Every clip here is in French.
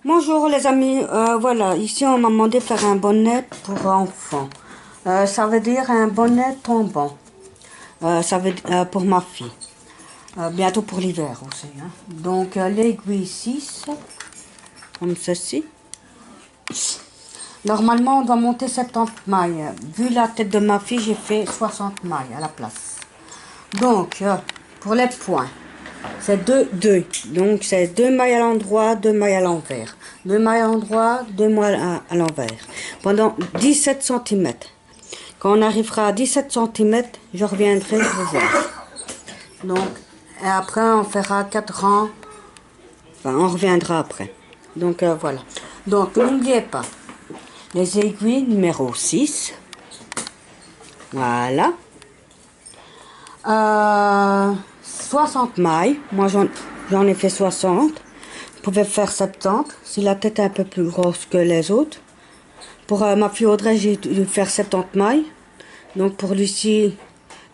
Bonjour les amis, voilà, ici on m'a demandé de faire un bonnet pour enfants. Ça veut dire un bonnet tombant. Ça veut pour ma fille. Bientôt pour l'hiver aussi, hein. Donc l'aiguille 6, comme ceci. Normalement on doit monter 70 mailles. Vu la tête de ma fille, j'ai fait 60 mailles à la place. Donc pour les points. C'est deux. Donc, c'est 2 mailles à l'endroit, 2 mailles à l'envers. 2 mailles à l'endroit, 2 mailles à l'envers. Pendant 17 centimètres. Quand on arrivera à 17 centimètres, je reviendrai vous voir. Donc, et après, on fera 4 rangs. Enfin, on reviendra après. Donc, voilà. Donc, n'oubliez pas. Les aiguilles numéro 6. Voilà. 60 mailles. Moi, j'en ai fait 60. Vous pouvez faire 70 si la tête est un peu plus grosse que les autres. Pour ma fille Audrey, j'ai dû faire 70 mailles. Donc pour Lucie,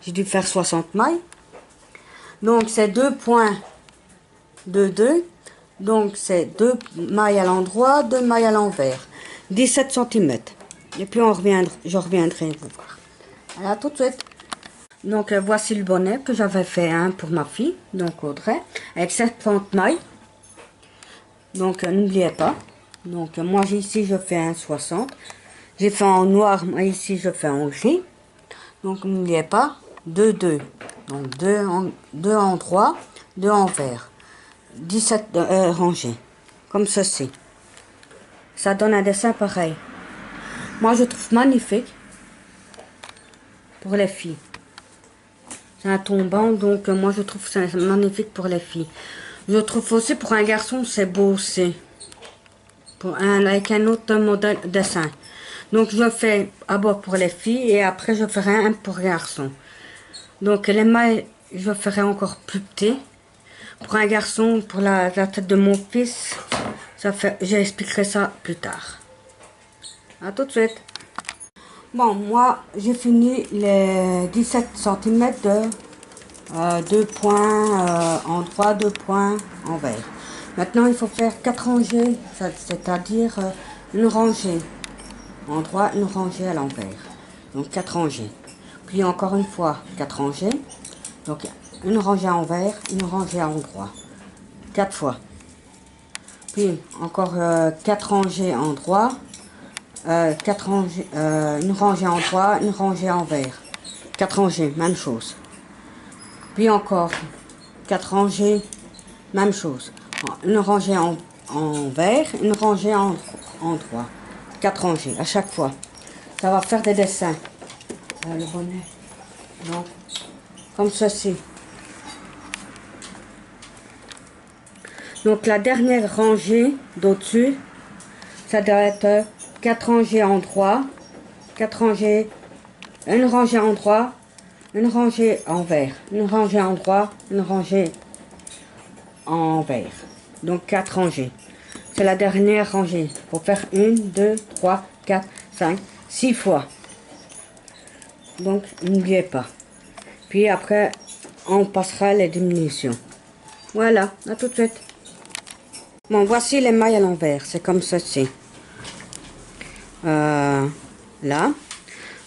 j'ai dû faire 60 mailles. Donc c'est 2 points de 2. Donc c'est 2 mailles à l'endroit, 2 mailles à l'envers. 17 centimètres. Et puis je reviendrai vous voir. Voilà, tout de suite. Donc voici le bonnet que j'avais fait pour ma fille, donc Audrey, avec 70 mailles. Donc n'oubliez pas. Donc moi ici je fais un 60. J'ai fait en noir, moi ici je fais en gris. Donc n'oubliez pas, 2, 2. Donc 2 en droit, 2 en vert. 17 rangées. Comme ceci. Ça donne un dessin pareil. Moi je trouve magnifique. Pour les filles. C'est un tombant, donc moi je trouve ça magnifique pour les filles. Je trouve aussi pour un garçon c'est beau aussi. Avec un autre modèle dessin. Donc je fais d'abord pour les filles et après je ferai un pour garçon. Donc les mailles je ferai encore plus petit. Pour un garçon, pour la tête de mon fils, j'expliquerai ça plus tard. A tout de suite. Bon, moi j'ai fini les 17 centimètres de 2 points en droit, 2 points en vert. Maintenant il faut faire 4 rangées, c'est-à-dire une rangée en droit, une rangée à l'envers. Donc 4 rangées. Puis encore une fois 4 rangées. Donc une rangée à l'envers, une rangée à endroit. 4 fois. Puis encore 4 rangées en droit, 4 rangées, une rangée en droit, une rangée en vert. 4 rangées, même chose. Puis encore 4 rangées, même chose. Une rangée en vert, une rangée en droit. 4 rangées à chaque fois. Ça va faire des dessins. Le bonnet. Donc, comme ceci. Donc la dernière rangée d'au-dessus, ça doit être 4 rangées en droit, 4 rangées, une rangée en droit, une rangée en vert, une rangée en droit, une rangée en vert. Donc 4 rangées. C'est la dernière rangée. Il faut faire 1, 2, 3, 4, 5, 6 fois. Donc n'oubliez pas. Puis après, on passera les diminutions. Voilà, à tout de suite. Bon, voici les mailles à l'envers. C'est comme ceci. Là.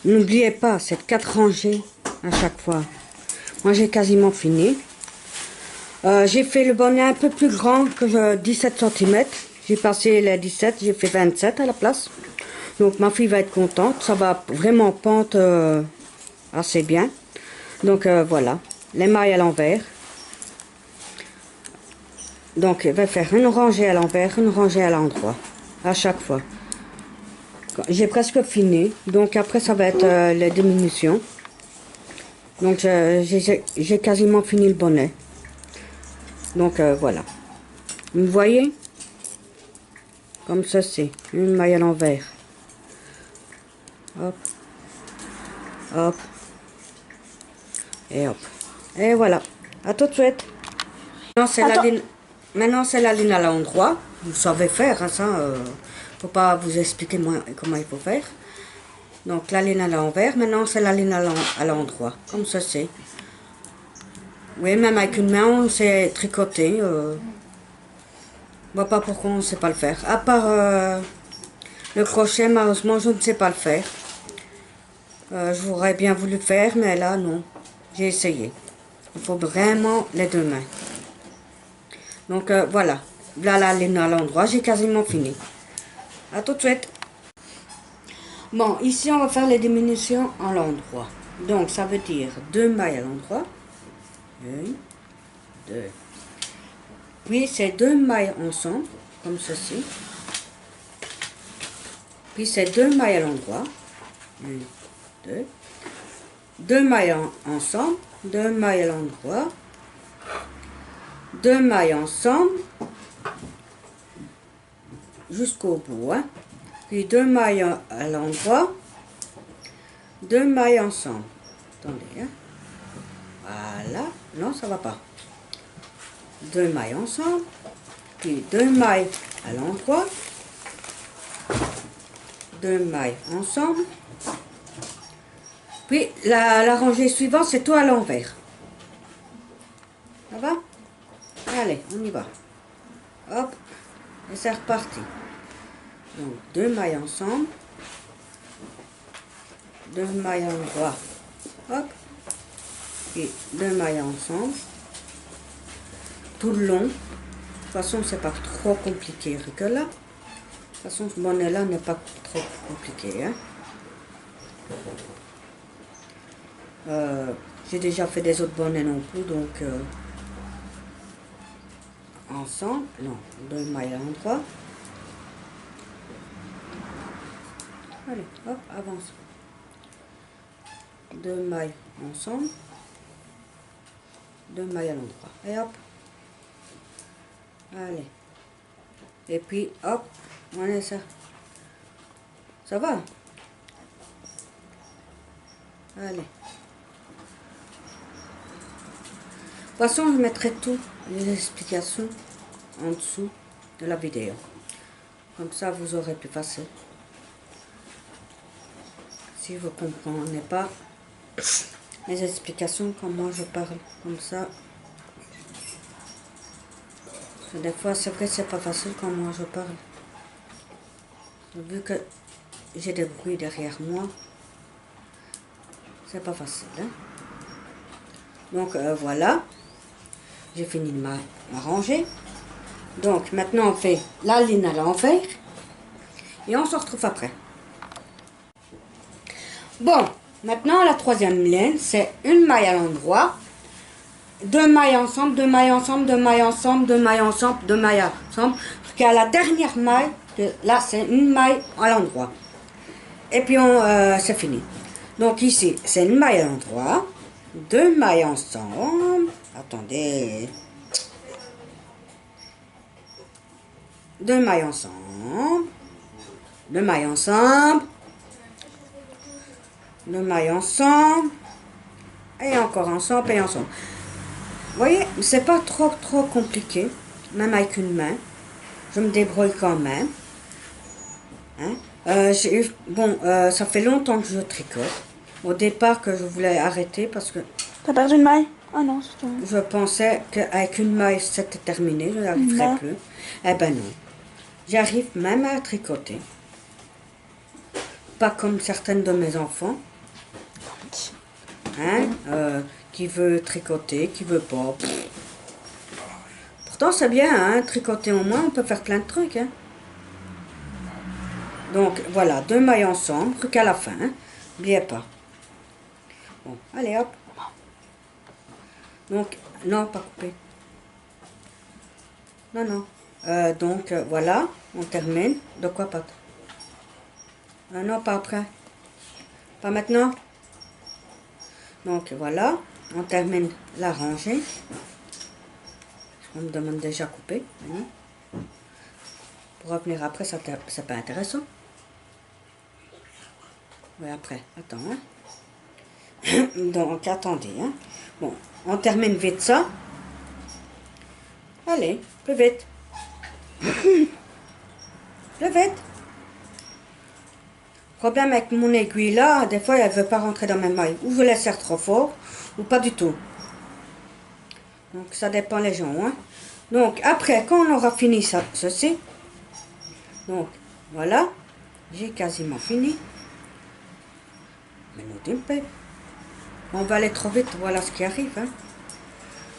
N'oubliez pas, c'est 4 rangées à chaque fois. Moi, j'ai quasiment fini. J'ai fait le bonnet un peu plus grand que 17 cm. J'ai passé les 17, j'ai fait 27 à la place. Donc ma fille va être contente. Ça va vraiment pendre assez bien. Donc voilà, les mailles à l'envers. Donc elle va faire une rangée à l'envers, une rangée à l'endroit. À chaque fois. J'ai presque fini. Donc après ça va être les diminutions. Donc j'ai quasiment fini le bonnet. Donc voilà. Vous voyez? Comme ceci. Une maille à l'envers. Hop. Hop. Et hop. Et voilà. À tout de suite. Maintenant c'est la ligne à l'endroit. Vous savez faire, hein, ça. Faut pas vous expliquer moi comment il faut faire. Donc la ligne à l'envers. Maintenant c'est la ligne à l'endroit. Comme ceci. Oui, même avec une main, on sait tricoter. vois pas pourquoi on ne sait pas le faire. À part le crochet, malheureusement, je ne sais pas le faire. J'aurais bien voulu le faire, mais là, non. J'ai essayé. Il faut vraiment les deux mains. Donc, voilà. Là, la ligne à l'endroit, j'ai quasiment fini. À tout de suite. Bon, ici, on va faire les diminutions à l'endroit. Donc, ça veut dire 2 mailles à l'endroit. 1, 2. Puis, c'est 2 mailles ensemble, comme ceci. Puis, c'est 2 mailles à l'endroit. 1, 2. 2 mailles ensemble. 2 mailles à l'endroit. 2 mailles ensemble. Jusqu'au bout. Hein. Puis, 2 mailles à l'endroit. 2 mailles ensemble. Attendez. Hein. Voilà. Non, ça va pas. 2 mailles ensemble. Puis 2 mailles à l'endroit. 2 mailles ensemble. Puis la rangée suivante, c'est tout à l'envers. Ça va? Allez, on y va. Hop. Et c'est reparti. Donc 2 mailles ensemble. 2 mailles à l'endroit. Hop. Puis 2 mailles ensemble. Tout le long. De toute façon, c'est pas trop compliqué que là. De toute façon, ce bonnet-là n'est pas trop compliqué. Hein. J'ai déjà fait des autres bonnets non plus, donc ensemble, non, 2 mailles à l'endroit. Allez, hop, avance. 2 mailles ensemble. 2 mailles à l'endroit. Et hop. Allez. Et puis, hop, on est ça. Ça va? Allez. De toute façon, je mettrai toutes les explications en dessous de la vidéo. Comme ça, vous aurez plus facile. Si vous ne comprenez pas les explications, comme moi je parle, comme ça. Des fois, c'est vrai que c'est pas facile quand moi je parle. Vu que j'ai des bruits derrière moi, c'est pas facile. Hein? Donc voilà, j'ai fini de m'arranger. Donc maintenant on fait la ligne à l'envers et on se retrouve après. Bon, maintenant la troisième ligne, c'est une maille à l'endroit, 2 mailles ensemble, 2 mailles ensemble, 2 mailles ensemble, 2 mailles ensemble, 2 mailles ensemble, jusqu'à la dernière maille, là c'est une maille à l'endroit. Et puis c'est fini. Donc ici, c'est une maille à l'endroit, 2 mailles ensemble, attendez, 2 mailles ensemble, 2 mailles ensemble, 2 mailles ensemble, et encore ensemble, et ensemble. Vous voyez, c'est pas trop compliqué, même avec une main. Je me débrouille quand même. Hein? Bon, ça fait longtemps que je tricote. Au départ que je voulais arrêter parce que... T'as perdu une maille? Ah non, c'est toi. Je pensais qu'avec une maille c'était terminé, je n'arriverais plus. Eh ben non. J'arrive même à tricoter. Pas comme certaines de mes enfants. Hein? Qui veut tricoter, qui veut pas. Pourtant c'est bien, hein? Tricoter au moins, on peut faire plein de trucs. Hein? Donc voilà, 2 mailles ensemble, plus qu'à la fin. Hein? N'oubliez pas. Bon, allez hop. Donc, non, pas coupé. Non, non. Donc, voilà, on termine. De quoi pas? Non, pas après. Pas maintenant. Donc, voilà, on termine la rangée. On me demande déjà couper. Pour revenir après, c'est pas intéressant. Oui, après, attends. Hein. Donc, attendez. Hein. Bon, on termine vite ça. Allez, plus vite. Plus vite. Problème avec mon aiguille là, des fois elle ne veut pas rentrer dans mes mailles. Ou je la serre trop fort, ou pas du tout. Donc ça dépend les gens. Hein. Donc après, quand on aura fini ça, ceci, donc voilà, j'ai quasiment fini. Mais nous un peu. On va aller trop vite, voilà ce qui arrive. Hein.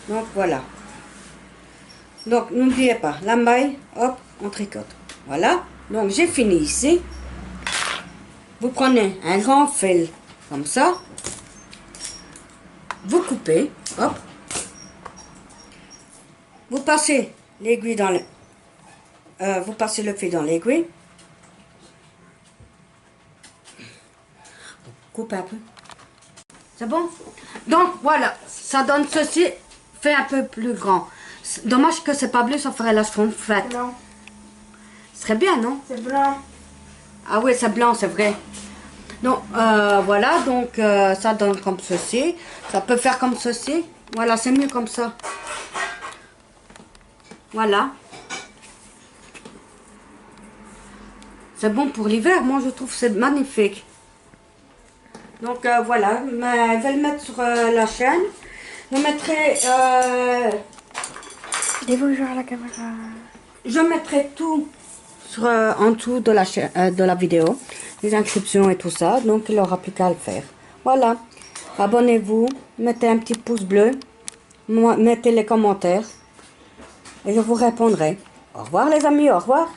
Donc voilà. Donc n'oubliez pas, la maille, hop, on tricote. Voilà, donc j'ai fini ici. Vous prenez un grand fil comme ça. Vous coupez, hop. Vous passez l'aiguille dans le... vous passez le fil dans l'aiguille. Coupez un peu. C'est bon? Donc voilà, ça donne ceci, fait un peu plus grand. Dommage que c'est pas bleu, ça ferait la schtroumpfette. Blanc. Ce serait bien, non? C'est blanc. Ah oui, c'est blanc, c'est vrai. Donc voilà, donc ça donne comme ceci. Ça peut faire comme ceci. Voilà, c'est mieux comme ça. Voilà. C'est bon pour l'hiver, moi je trouve que c'est magnifique. Donc voilà, mais je vais le mettre sur la chaîne. Je mettrai... Dis-vous genre la caméra. je mettrai tout sur, en dessous de la vidéo. Les inscriptions et tout ça. Donc il n'aura plus qu'à le faire. Voilà. Abonnez-vous. Mettez un petit pouce bleu. Mettez les commentaires. Et je vous répondrai. Au revoir les amis, au revoir.